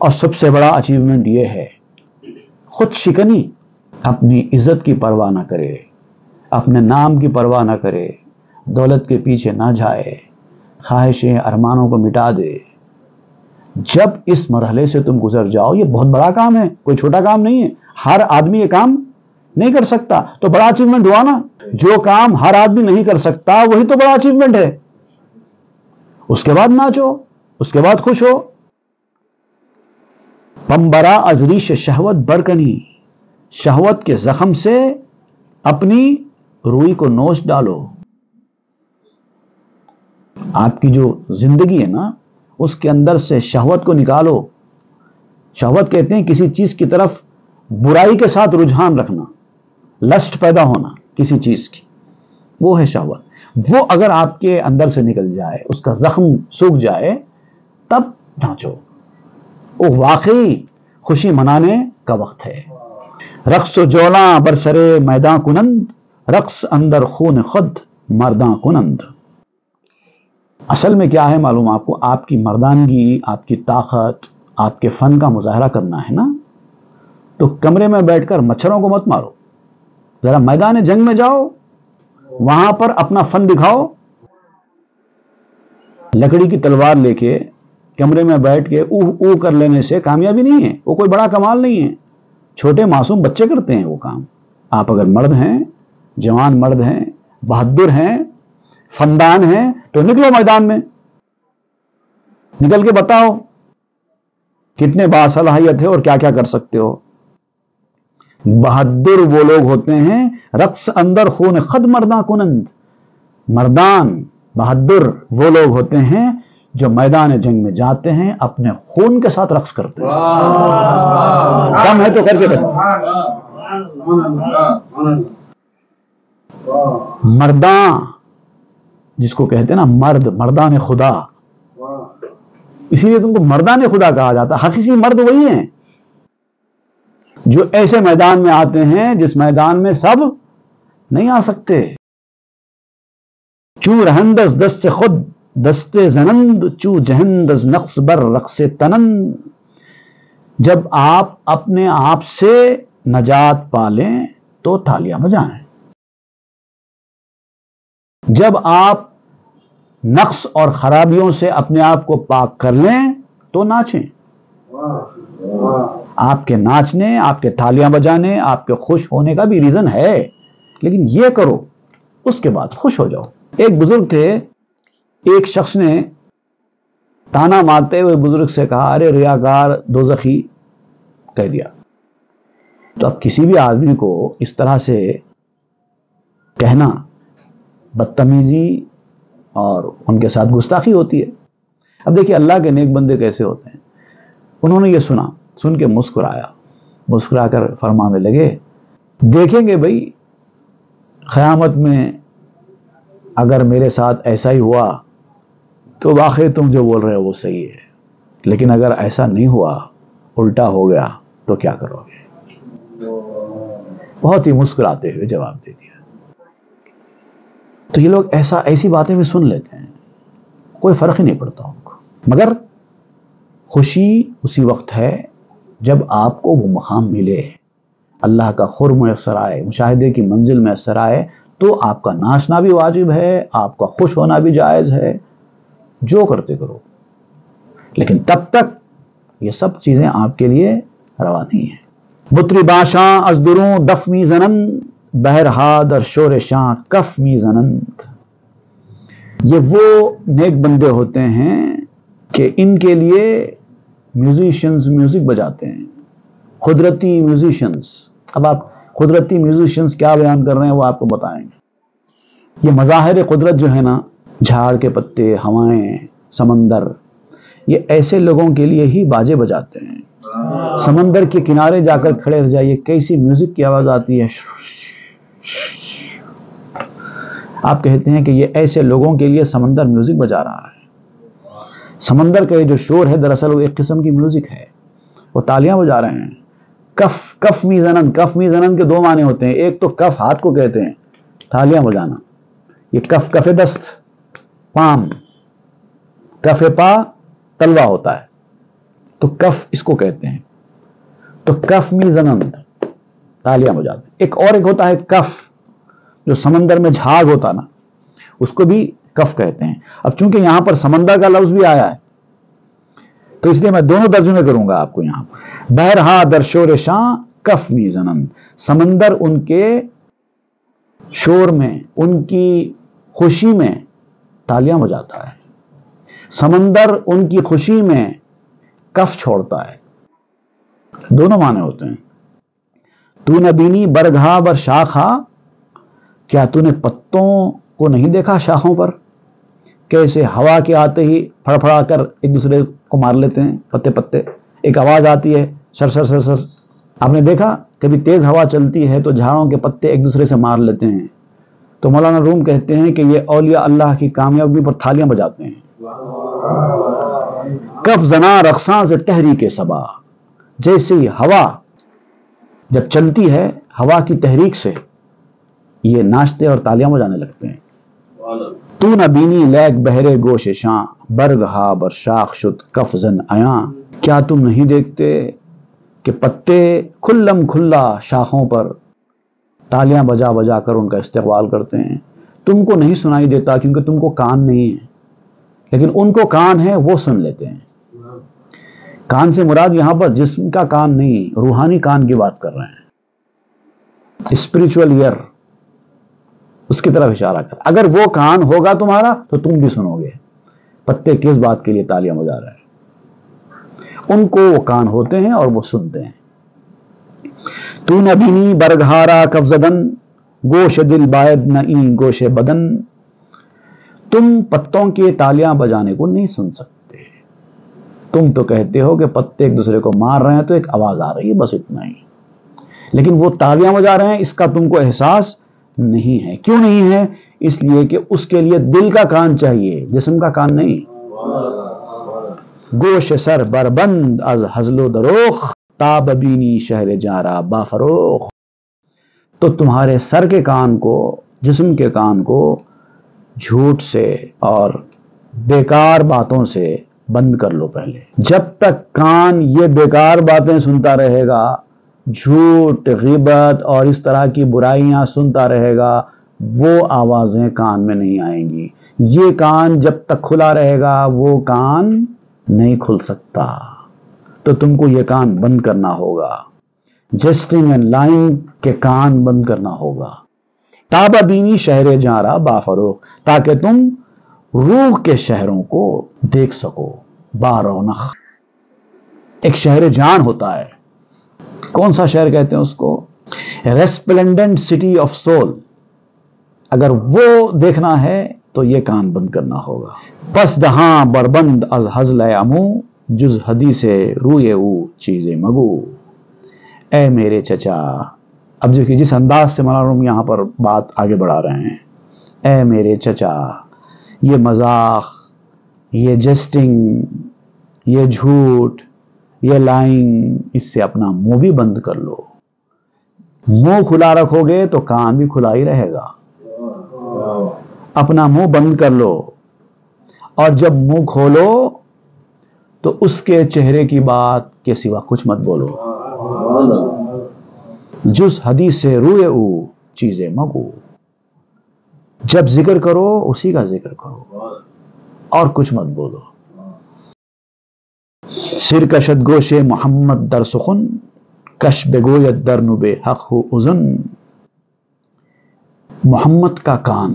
اور سب سے بڑا اچیومنٹ یہ ہے خود شکنی، اپنی عزت کی پرواہ نہ کرے، اپنے نام کی پرواہ نہ کرے، دولت کے پیچھے نہ جائے، خواہشیں ارمانوں کو مٹا دے۔ جب اس مرحلے سے تم گزر جاؤ، یہ بہت بڑا کام ہے، کوئی چھوٹا کام نہیں ہے، ہر آدمی یہ کام نہیں کر سکتا، تو بڑا اچیومنٹ ہوا نا۔ جو کام ہر آدمی نہیں کر سکتا وہی تو بڑا اچیومنٹ ہے۔ اس کے بعد ناچو، اس کے بعد خوش ہو۔ پمبرا از ریش شہوت برکنی، شہوت کے زخم سے اپنی روئی کو نوچ ڈالو۔ آپ کی جو زندگی ہے نا، اس کے اندر سے شہوت کو نکالو۔ شہوت کہتے ہیں کسی چیز کی طرف برائی کے ساتھ رجحان رکھنا، لسٹ پیدا ہونا کسی چیز کی، وہ ہے شہوت۔ وہ اگر آپ کے اندر سے نکل جائے، اس کا زخم سوکھ جائے، تب ناچو، وہ واقعی خوشی منانے کا وقت ہے۔ رقص و جولاں برسرے میداں کنند، رقص اندر خون خود مرداں کنند۔ اصل میں کیا ہے معلوم آپ کو؟ آپ کی مردانگی، آپ کی طاقت، آپ کے فن کا مظاہرہ کرنا ہے نا، تو کمرے میں بیٹھ کر مچھروں کو مت مارو، ذرا میدان جنگ میں جاؤ، وہاں پر اپنا فن دکھاؤ۔ لکڑی کی تلوار لے کے کمرے میں بیٹھ کے اوہ اوہ کر لینے سے کامیابی نہیں ہے، وہ کوئی بڑا کمال نہیں ہے، چھوٹے معصوم بچے کرتے ہیں وہ کام۔ آپ اگر مرد ہیں، جوان مرد ہیں، بہادر ہیں، فندان ہیں، تو نکلو میدان میں، نکل کے بتاؤ کتنے باصلاحیت ہے اور کیا کیا کر سکتے ہو۔ بہادر وہ لوگ ہوتے ہیں، رقص اندر خون خود مرداں کنند، مردان بہادر وہ لوگ ہوتے ہیں جو میدان جنگ میں جاتے ہیں، اپنے خون کے ساتھ رقص کرتے ہیں۔ دم ہے تو کر کے بتاؤ۔ مرداں جس کو کہتے ہیں نا مرد، مردان خدا، اسی لیے تم کو مردان خدا کہا جاتا ہے۔ حقیقی مرد وہی ہیں جو ایسے میدان میں آتے ہیں جس میدان میں سب نہیں آ سکتے۔ چو رہندز دست خود دست زنند، چو جہندز نقص بر رقص تنند۔ جب آپ اپنے آپ سے نجات پالیں تو تالیاں بجائیں، جب آپ نقص اور خرابیوں سے اپنے آپ کو پاک کر لیں تو ناچیں۔ آپ کے ناچنے، آپ کے تالیاں بجانے، آپ کے خوش ہونے کا بھی ریزن ہے، لیکن یہ کرو اس کے بعد خوش ہو جاؤ۔ ایک بزرگ تھے، ایک شخص نے تانا مارتے ہوئے بزرگ سے کہا، ارے ریاکار دوزخی، کہہ دیا۔ تو اب کسی بھی آدمی کو اس طرح سے کہنا بدتمیزی اور ان کے ساتھ گستاخی ہوتی ہے۔ اب دیکھیے اللہ کے نیک بندے کیسے ہوتے ہیں، انہوں نے یہ سنا، سن کے مسکرایا، مسکرا کر فرمانے لگے، دیکھیں گے بھئی قیامت میں اگر میرے ساتھ ایسا ہی ہوا تو واقعی تم جو بول رہے ہو وہ صحیح ہے، لیکن اگر ایسا نہیں ہوا، الٹا ہو گیا تو کیا کرو گے؟ بہت ہی مسکراتے ہوئے جواب دے دیا۔ تو یہ لوگ ایسی باتیں بھی سن لیتے ہیں، کوئی فرق ہی نہیں پڑتا ان کو، مگر خوشی اسی وقت ہے جب آپ کو وہ مقام ملے، اللہ کا قرب میسر آئے، مشاہدے کی منزل میسر آئے، تو آپ کا ناچنا بھی واجب ہے، آپ کا خوش ہونا بھی جائز ہے، جو کرتے کرو، لیکن تب تک یہ سب چیزیں آپ کے لیے روا نہیں ہیں۔ بطری باشاں از دروں دف می زنن، بہرہا در شور شاں کف می زنند۔ یہ وہ نیک بندے ہوتے ہیں کہ ان کے لیے میوزیشنز میوزک بجاتے ہیں، قدرتی میوزیشنز۔ اب آپ قدرتی میوزیشنز کیا بیان کر رہے ہیں وہ آپ کو بتائیں گے۔ یہ مظاہر قدرت جو ہے نا، جھاڑ کے پتے، ہوائیں، سمندر، یہ ایسے لوگوں کے لیے ہی باجے بجاتے ہیں۔ سمندر کے کنارے جا کر کھڑے رہ جائیے، کیسی میوزک کی آواز آتی ہے، آپ کہتے ہیں کہ یہ ایسے لوگوں کے لیے سمندر میوزک بجا رہا ہے۔ سمندر کا یہ جو شور ہے دراصل وہ ایک قسم کی میوزک ہے، وہ تالیاں بجا رہے ہیں۔ کف می زنن، کف می زنن کے دو معنی ہوتے ہیں، ایک تو کف ہاتھ کو کہتے ہیں تالیاں بجانا، یہ کف دست پام، کف پا تلوا ہوتا ہے، تو کف اس کو کہتے ہیں، تو کف می زنن تالیاں بجاتے ہیں۔ ایک ہوتا ہے کف، جو سمندر میں جھاگ ہوتا نا، اس کو بھی کف کہتے ہیں۔ اب چونکہ یہاں پر سمندر کا لفظ بھی آیا ہے تو اس لیے میں دونوں ترجمے کروں گا آپ کو یہاں۔ بہرہا در شور شاں کف می زنند، سمندر ان کے شور میں، ان کی خوشی میں تالیاں بجاتا ہے، سمندر ان کی خوشی میں کف چھوڑتا ہے۔ دونوں معنی ہوتے ہیں۔ تو نہ بینی برگھا بر شاخا، کیا تو نے پتوں کو نہیں دیکھا شاخوں پر، کیسے ہوا کے آتے ہی پھڑ پھڑا کر ایک دوسرے کو مار لیتے ہیں، پتے پتے ایک آواز آتی ہے، سر سر سر سر۔ آپ نے دیکھا کبھی تیز ہوا چلتی ہے تو جھاڑوں کے پتے ایک دوسرے سے مار لیتے ہیں، تو مولانا روم کہتے ہیں کہ یہ اولیاء اللہ کی کامیابی پر تھالیاں بجاتے ہیں۔ کف زنا رقصاں سے تحریک صبا، جیسے ہی ہوا جب چلتی ہے، ہوا کی تحریک سے یہ ناچتے اور تالیاں بجانے لگتے ہیں۔ تو نہ بینی لیک بہرے گوش شاں، برگ ہا بر شاخ شد کف زن آیاں، کیا تم نہیں دیکھتے کہ پتے کھلم کھلا شاخوں پر تالیاں بجا بجا کر ان کا استقبال کرتے ہیں؟ تم کو نہیں سنائی دیتا کیونکہ تم کو کان نہیں ہے، لیکن ان کو کان ہے، وہ سن لیتے ہیں۔ کان سے مراد یہاں پر جسم کا کان نہیں، روحانی کان کی بات کر رہے ہیں، اسپریچول ایئر، اس کی طرف اشارہ کر۔ اگر وہ کان ہوگا تمہارا تو تم بھی سنو گے پتے کس بات کے لیے تالیاں بجا رہے ہیں۔ ان کو وہ کان ہوتے ہیں اور وہ سنتے ہیں۔ تو نہ بینی برگھارا کف زدن، گوش دل باید نہ این گوش بدن، تم پتوں کے تالیاں بجانے کو نہیں سن سکتے، تم تو کہتے ہو کہ پتے ایک دوسرے کو مار رہے ہیں تو ایک آواز آ رہی ہے، بس اتنا ہی، لیکن وہ تالیاں بجا رہے ہیں اس کا تم کو احساس نہیں ہے۔ کیوں نہیں ہے؟ اس لیے کہ اس کے لیے دل کا کان چاہیے، جسم کا کان نہیں۔ گوش سر بربند از ہزل و دروخ، تاب بینی شہر جارا با فروخ، تو تمہارے سر کے کان کو، جسم کے کان کو جھوٹ سے اور بیکار باتوں سے بند کر لو پہلے۔ جب تک کان یہ بیکار باتیں سنتا رہے گا جھوٹ، غیبت اور اس طرح کی برائیاں سنتا رہے گا، وہ آوازیں کان میں نہیں آئیں گی۔ یہ کان جب تک کھلا رہے گا وہ کان نہیں کھل سکتا، تو تم کو یہ کان بند کرنا ہوگا، جسٹنگ اینڈ لائنگ کے کان بند کرنا ہوگا۔ تابہ بینی شہر جارا بافروغ، تاکہ تم روح کے شہروں کو دیکھ سکو بارونق۔ ایک شہر جان ہوتا ہے، کون سا شہر کہتے ہیں اس کو؟ ریسپلنڈنٹ سٹی آف سول۔ اگر وہ دیکھنا ہے تو یہ کان بند کرنا ہوگا۔ پس دہاں بربند از ہزل امو، جز حدیث روئے او چیزیں مگو۔ اے میرے چچا، اب دیکھیے جس انداز سے مولانا روم یہاں پر بات آگے بڑھا رہے ہیں، اے میرے چچا، یہ مذاق، یہ جسٹنگ، یہ جھوٹ، یہ لائنگ، اس سے اپنا منہ بھی بند کر لو۔ منہ کھلا رکھو گے تو کان بھی کھلا ہی رہے گا۔ اپنا منہ بند کر لو، اور جب منہ کھولو تو اس کے چہرے کی بات کے سوا کچھ مت بولو۔ جس حدیث سے روئے او چیزیں مگو، جب ذکر کرو اسی کا ذکر کرو اور کچھ مت بولو۔ سر کشد گوش محمد در سخن، کش بگوید در نبے حق ہو اذن۔ محمد کا کان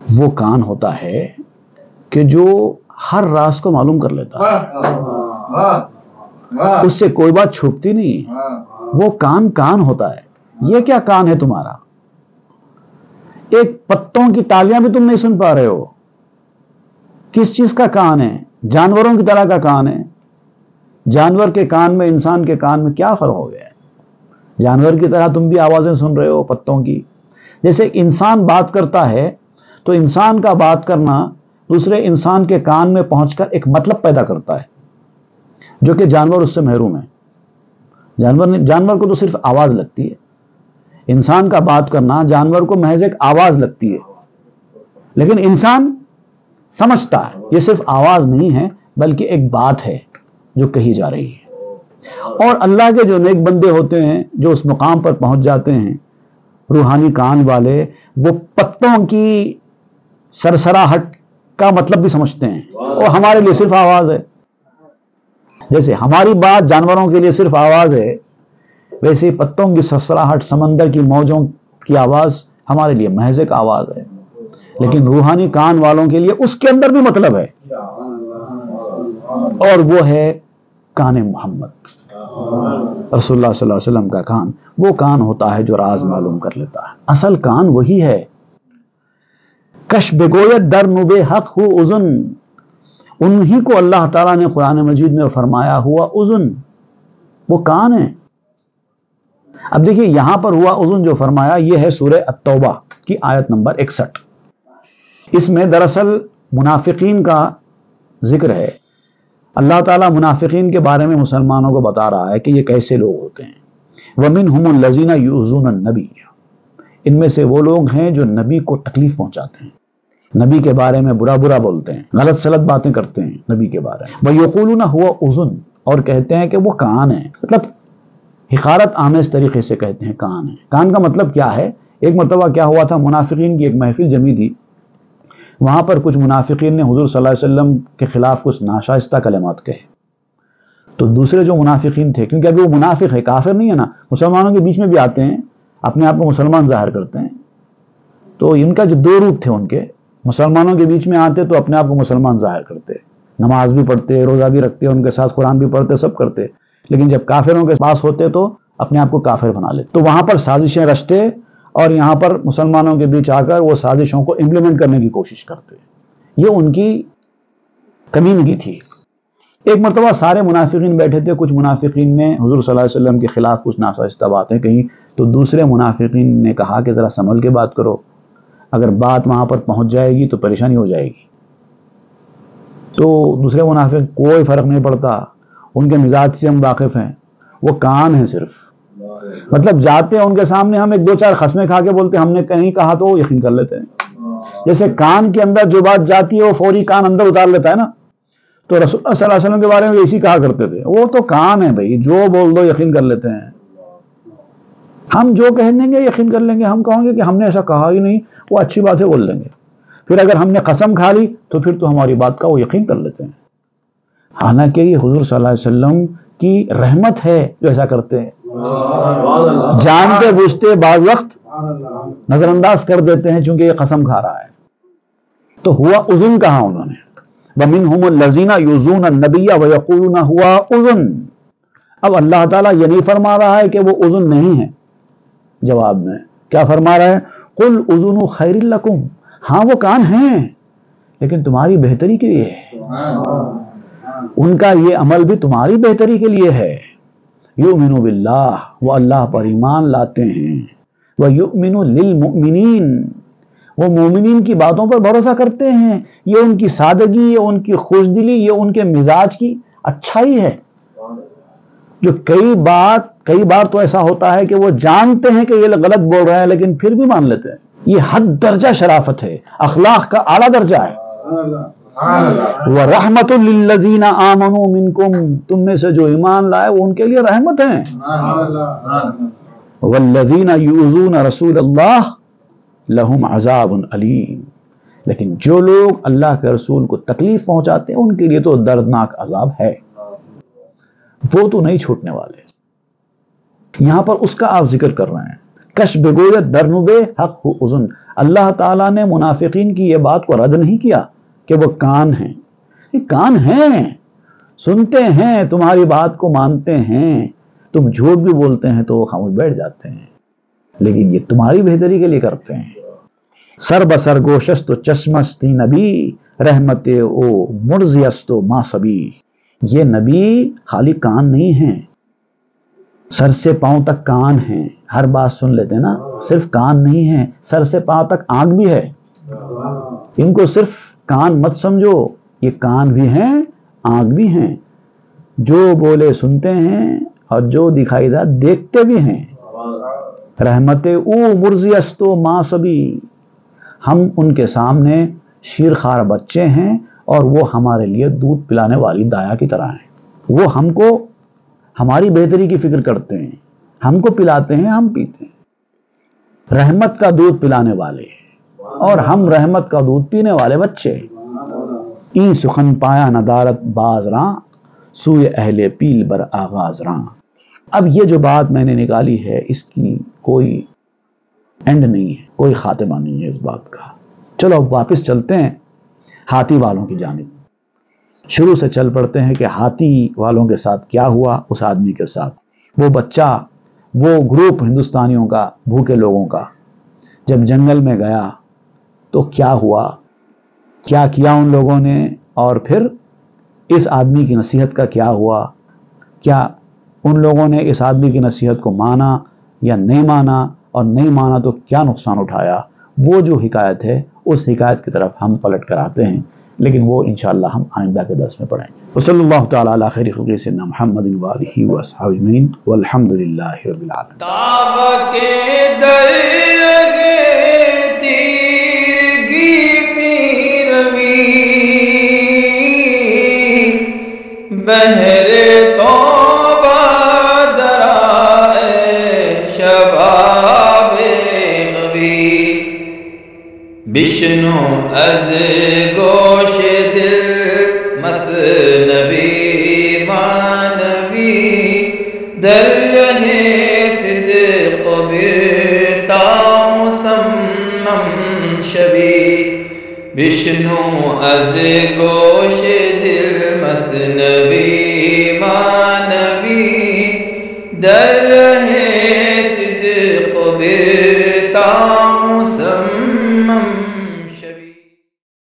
وہ کان ہوتا ہے کہ جو ہر راز کو معلوم کر لیتا ہے، اس سے کوئی بات چھپتی نہیں۔ وہ کان ہوتا ہے۔ یہ کیا کان ہے تمہارا؟ ایک پتوں کی تالیاں بھی تم نہیں سن پا رہے ہو۔ کس چیز کا کان ہے؟ جانوروں کی طرح کا کان ہے۔ جانور کے کان میں انسان کے کان میں کیا فرق ہو گیا ہے؟ جانور کی طرح تم بھی آوازیں سن رہے ہو پتوں کی۔ جیسے انسان بات کرتا ہے تو انسان کا بات کرنا دوسرے انسان کے کان میں پہنچ کر ایک مطلب پیدا کرتا ہے، جو کہ جانور اس سے محروم ہے۔ جانور کو تو صرف آواز لگتی ہے، انسان کا بات کرنا جانور کو محض ایک آواز لگتی ہے، لیکن انسان سمجھتا ہے یہ صرف آواز نہیں ہے بلکہ ایک بات ہے جو کہی جا رہی ہے۔ اور اللہ کے جو نیک بندے ہوتے ہیں جو اس مقام پر پہنچ جاتے ہیں، روحانی کان والے، وہ پتوں کی سرسراہٹ کا مطلب بھی سمجھتے ہیں، اور ہمارے لیے صرف آواز ہے۔ جیسے ہماری بات جانوروں کے لیے صرف آواز ہے، ویسے پتوں کی سرسراہٹ، سمندر کی موجوں کی آواز ہمارے لیے محض ایک آواز ہے، لیکن روحانی کان والوں کے لیے اس کے اندر بھی مطلب ہے، اور وہ ہے کان محمد رسول اللہ صلی اللہ علیہ وسلم کا کان۔ وہ کان ہوتا ہے جو راز معلوم کر لیتا ہے۔ اصل کان وہی ہے۔ کش بگویت در نبے حق ہو اذن، انہی کو اللہ تعالیٰ نے قرآن مجید میں فرمایا ہوا اذن، وہ کان ہے۔ اب دیکھیے یہاں پر ہوا اذن جو فرمایا، یہ ہے سورہ التوبہ کی آیت نمبر 61۔ اس میں دراصل منافقین کا ذکر ہے۔ اللہ تعالیٰ منافقین کے بارے میں مسلمانوں کو بتا رہا ہے کہ یہ کیسے لوگ ہوتے ہیں۔ وَمِنْهُمُ الَّذِينَ يُؤْذُونَ النَّبِيَّ، ان میں سے وہ لوگ ہیں جو نبی کو تکلیف پہنچاتے ہیں، نبی کے بارے میں برا بولتے ہیں، غلط سلط باتیں کرتے ہیں نبی کے بارے میں۔ وَيَقُولُونَ هُوَ أُذُنٌ، اور کہتے ہیں کہ وہ کان ہے، مطلب حقارت آمیز طریقے سے کہتے ہیں کان ہے۔ کان کا مطلب کیا ہے؟ ایک مرتبہ کیا ہوا تھا، منافقین کی ایک محفل جمی تھی، وہاں پر کچھ منافقین نے حضور صلی اللہ علیہ وسلم کے خلاف کچھ ناشائستہ کلمات کہے، تو دوسرے جو منافقین تھے، کیونکہ ابھی وہ منافق ہے، کافر نہیں ہے نا، مسلمانوں کے بیچ میں بھی آتے ہیں، اپنے آپ کو مسلمان ظاہر کرتے ہیں، تو ان کا جو دو روپ تھے ان کے، مسلمانوں کے بیچ میں آتے تو اپنے آپ کو مسلمان ظاہر کرتے، نماز بھی پڑھتے، روزہ بھی رکھتے، ان کے ساتھ قرآن بھی پڑھتے، سب کرتے، لیکن جب کافروں کے پاس ہوتے تو اپنے آپ کو کافر بنا لیتے۔ تو وہاں پر سازشیں رچتے اور یہاں پر مسلمانوں کے بیچ آ کر وہ سازشوں کو امپلیمنٹ کرنے کی کوشش کرتے۔ یہ ان کی کمینگی تھی۔ ایک مرتبہ سارے منافقین بیٹھے تھے، کچھ منافقین نے حضور صلی اللہ علیہ وسلم کے خلاف کچھ ناشائستہ باتیں کہیں، تو دوسرے منافقین نے کہا کہ ذرا سنبھل کے بات کرو، اگر بات وہاں پر پہنچ جائے گی تو پریشانی ہو جائے گی۔ تو دوسرے منافق کوئی فرق نہیں پڑتا، ان کے مزاج سے ہم واقف ہیں، وہ کان ہیں صرف، مطلب جاتے ہیں ان کے سامنے، ہم ایک دو چار خسمیں کھا کے بولتے ہم نے کہیں کہا تو وہ یقین کر لیتے ہیں۔ جیسے کان کے اندر جو بات جاتی ہے وہ فوری کان اندر اتار لیتا ہے نا، تو رسول اللہ صلی اللہ علیہ وسلم کے بارے میں اسی کہا کرتے تھے، وہ تو کان ہے بھائی، جو بول دو یقین کر لیتے ہیں، ہم جو کہیں گے یقین کر لیں گے، ہم کہیں گے کہ ہم نے ایسا کہا ہی نہیں، وہ اچھی بات ہے بول لیں گے، پھر اگر ہم نے قسم کھا لی تو پھر تو ہماری بات کا وہ یقین کر لیتے ہیں۔ حالانکہ یہ حضور صلی اللہ علیہ وسلم کی رحمت ہے جو ایسا کرتے ہیں، جانتے بوجھتے بعض وقت نظر انداز کر دیتے ہیں چونکہ یہ قسم کھا رہا ہے۔ تو ہوا اذن کہا انہوں نے، وَمِنْهُمُ الَّذِينَ يُؤْذُونَ النَّبِيَّ وَيَقُولُونَ هُوَ اذن۔ اب اللہ تعالیٰ یہ نہیں فرما رہا ہے کہ وہ اذن نہیں ہے، جواب میں کیا فرما رہا ہے؟ قُلْ اذن خیر لکم، ہاں وہ کان ہیں لیکن تمہاری بہتری کے لیے ہے، ان کا یہ عمل بھی تمہاری بہتری کے لیے ہے۔ یؤمنو باللہ، وہ اللہ پر ایمان لاتے ہیں، وَیؤمنو للمؤمنین، وہ مومنین کی باتوں پر بھروسہ کرتے ہیں، یہ ان کی سادگی، یہ ان کی خوش دلی، یہ ان کے مزاج کی اچھائی ہے۔ جو کئی بار تو ایسا ہوتا ہے کہ وہ جانتے ہیں کہ یہ غلط بول رہے ہیں لیکن پھر بھی مان لیتے ہیں، یہ حد درجہ شرافت ہے، اخلاق کا اعلیٰ درجہ ہے۔ وَرَحْمَةٌ لِّلَّذِينَ آمَنُوا مِنْكُمْ، تم میں سے جو ایمان لائے وہ ان کے لیے رحمت ہیں۔ وَالَّذِينَ يُؤْذُونَ رَسُولَ اللَّهِ لَهُمْ عَذَابٌ عَلِيمٌ، لیکن جو لوگ اللہ کے رسول کو تکلیف پہنچاتے ہیں ان کے لیے تو دردناک عذاب ہے، وہ تو نہیں چھوٹنے والے۔ یہاں پر اس کا آپ ذکر کر رہے ہیں، کش بگویت درنبے حق ہو اذن، اللہ تعالیٰ نے منافقین کی یہ بات کو رد نہیں کیا کہ وہ کان ہیں، یہ کان ہیں، سنتے ہیں، تمہاری بات کو مانتے ہیں، تم جھوٹ بھی بولتے ہیں تو وہ خاموش بیٹھ جاتے ہیں، لیکن یہ تمہاری بہتری کے لیے کرتے ہیں۔ سر بسر گوشست و چشمستی نبی، رحمت او مرضیست و ماسبی، یہ نبی خالی کان نہیں ہیں، سر سے پاؤں تک کان ہیں، ہر بات سن لیتے ہیں نا، صرف کان نہیں ہیں، سر سے پاؤں تک آنکھ بھی ہے، ان کو صرف کان مت سمجھو، یہ کان بھی ہیں آنکھ بھی ہیں، جو بولے سنتے ہیں اور جو دکھائی دے دیکھتے بھی ہیں۔ رحمت او مرضیست و ماسبی، ہم ان کے سامنے شیرخوار بچے ہیں اور وہ ہمارے لیے دودھ پلانے والی دایا کی طرح ہیں، وہ ہم کو ہماری بہتری کی فکر کرتے ہیں، ہم کو پلاتے ہیں، ہم پیتے ہیں، رحمت کا دودھ پلانے والے اور ہم رحمت کا دودھ پینے والے بچے۔ این سخن پایا ندارت باز راں، سوئے اہل پیل بر آغاز راں۔ اب یہ جو بات میں نے نکالی ہے اس کی کوئی اینڈ نہیں ہے، کوئی خاتمہ نہیں ہے اس بات کا۔ چلو اب واپس چلتے ہیں ہاتھی والوں کی جانب، شروع سے چل پڑتے ہیں کہ ہاتھی والوں کے ساتھ کیا ہوا، اس آدمی کے ساتھ، وہ بچہ، وہ گروپ ہندوستانیوں کا، بھوکے لوگوں کا، جب جنگل میں گیا تو کیا ہوا، کیا کیا ان لوگوں نے، اور پھر اس آدمی کی نصیحت کا کیا ہوا، کیا ان لوگوں نے اس آدمی کی نصیحت کو مانا یا نہیں مانا، اور نہیں مانا تو کیا نقصان اٹھایا، وہ جو حکایت ہے اس حکایت کی طرف ہم پلٹ کر آتے ہیں، لیکن وہ انشاءاللہ ہم آئندہ کے درس میں پڑھیں گے۔ وصلی اللہ تعالی علی خیر خلق سیدنا محمد وآلہ واصحابہ اجمعین والحمد للہ رب العالمین۔ تاب کے در لگے تیرگی پیروی، بہر توبہ درائے شباب غوی، بشنو از گوش دل مثنبی مانوی، در رہے صدق برتا مسمم شبی، بشنو از گوش دل مثنبی مانوی، در رہے صدق برتا مسمم